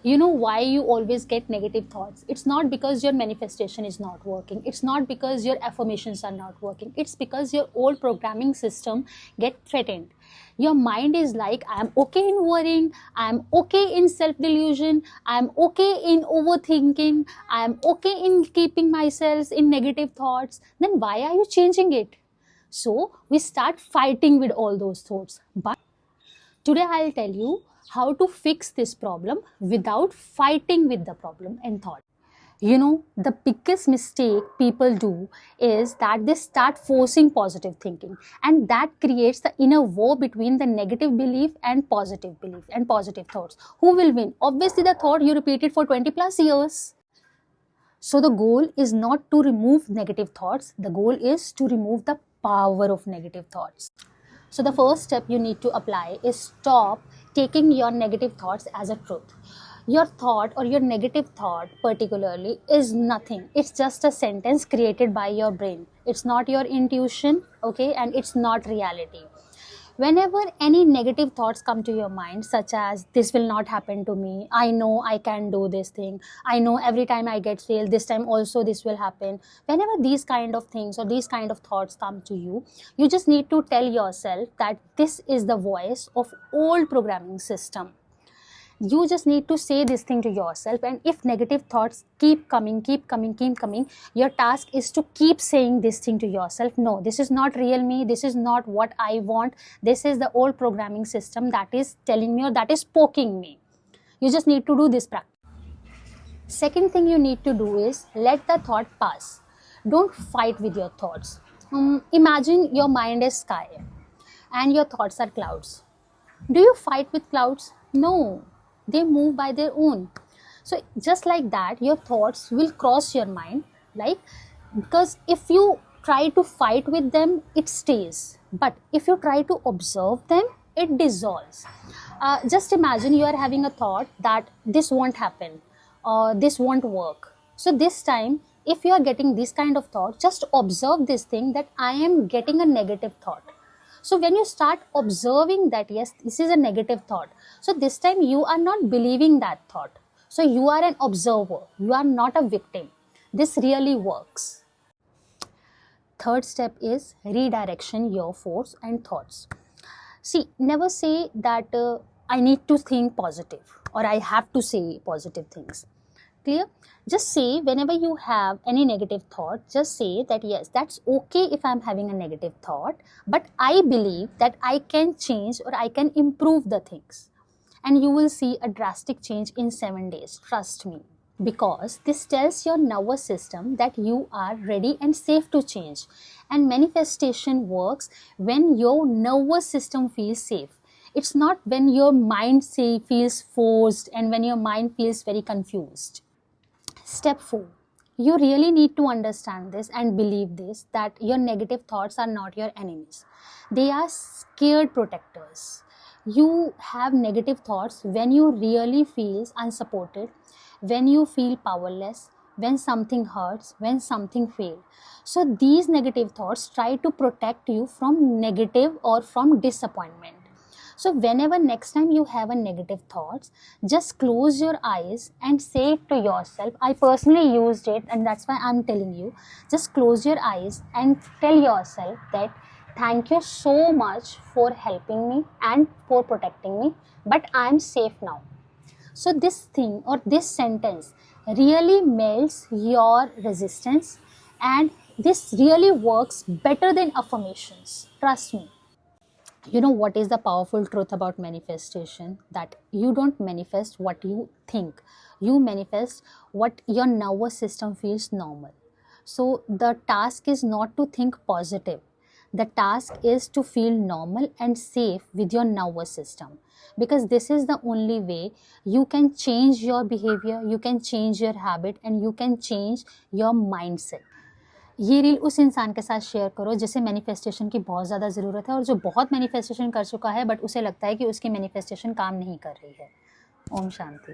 You know why you always get negative thoughts? It's not because your manifestation is not working, it's not because your affirmations are not working, it's because your old programming system get threatened. Your mind is like, I'm okay in worrying, I'm okay in self delusion, I'm okay in overthinking, I'm okay in keeping myself in negative thoughts. Then why are you changing it? So we start fighting with all those thoughts. But today I'll tell you how to fix this problem without fighting with the problem and thought. You know, the biggest mistake people do is that they start forcing positive thinking, and that creates the inner war between the negative belief and positive belief and positive thoughts. Who will win? Obviously, the thought you repeated for 20 plus years. So, the goal is not to remove negative thoughts, the goal is to remove the power of negative thoughts. So the first step you need to apply is stop taking your negative thoughts as a truth. Your thought or your negative thought particularly is nothing. It's just a sentence created by your brain. It's not your intuition, okay, and it's not reality. Whenever any negative thoughts come to your mind, such as this will not happen to me, I know I can do this thing, I know every time I get failed, this time also this will happen. Whenever these kind of things or these kind of thoughts come to you, you just need to tell yourself that this is the voice of old programming system. You just need to say this thing to yourself, and if negative thoughts keep coming, your task is to keep saying this thing to yourself. No, this is not real me, this is not what I want, this is the old programming system that is telling me or that is poking me. You just need to do this practice. Second thing you need to do is let the thought pass. Don't fight with your thoughts. Imagine your mind is sky and your thoughts are clouds. Do you fight with clouds? No, they move by their own. So just like that, your thoughts will cross your mind, like, because if you try to fight with them, it stays. But if you try to observe them, it dissolves. Just imagine you are having a thought that this won't happen or this won't work. So this time, if you are getting this kind of thought, just observe this thing that I am getting a negative thought. So when you start observing that, yes, this is a negative thought, so this time you are not believing that thought. So you are an observer, you are not a victim. This really works. Third step is redirection your force and thoughts. See, never say that I need to think positive or I have to say positive things. Clear? Just say whenever you have any negative thought, just say that yes, that's okay if I'm having a negative thought, but I believe that I can change or I can improve the things. And you will see a drastic change in 7 days. Trust me. Because this tells your nervous system that you are ready and safe to change. And manifestation works when your nervous system feels safe. It's not when your mind feels forced and when your mind feels very confused. Step 4. You really need to understand this and believe this, that your negative thoughts are not your enemies. They are scared protectors. You have negative thoughts when you really feel unsupported, when you feel powerless, when something hurts, when something fails. So these negative thoughts try to protect you from negative or from disappointment. So whenever next time you have a negative thoughts, just close your eyes and say to yourself, I personally used it and that's why I'm telling you, just close your eyes and tell yourself that thank you so much for helping me and for protecting me, but I'm safe now. So this thing or this sentence really melts your resistance, and this really works better than affirmations. Trust me. You know what is the powerful truth about manifestation? That you don't manifest what you think, you manifest what your nervous system feels normal. So the task is not to think positive, the task is to feel normal and safe with your nervous system, because this is the only way you can change your behavior, you can change your habit, and you can change your mindset. ये reel उस इंसान के साथ share करो जिसे manifestation की बहुत ज़्यादा ज़रूरत है और जो बहुत मैनिफेस्टेशन कर चुका है बट उसे लगता है कि उसकी मैनिफेस्टेशन काम नहीं कर रही है। ओम शांति।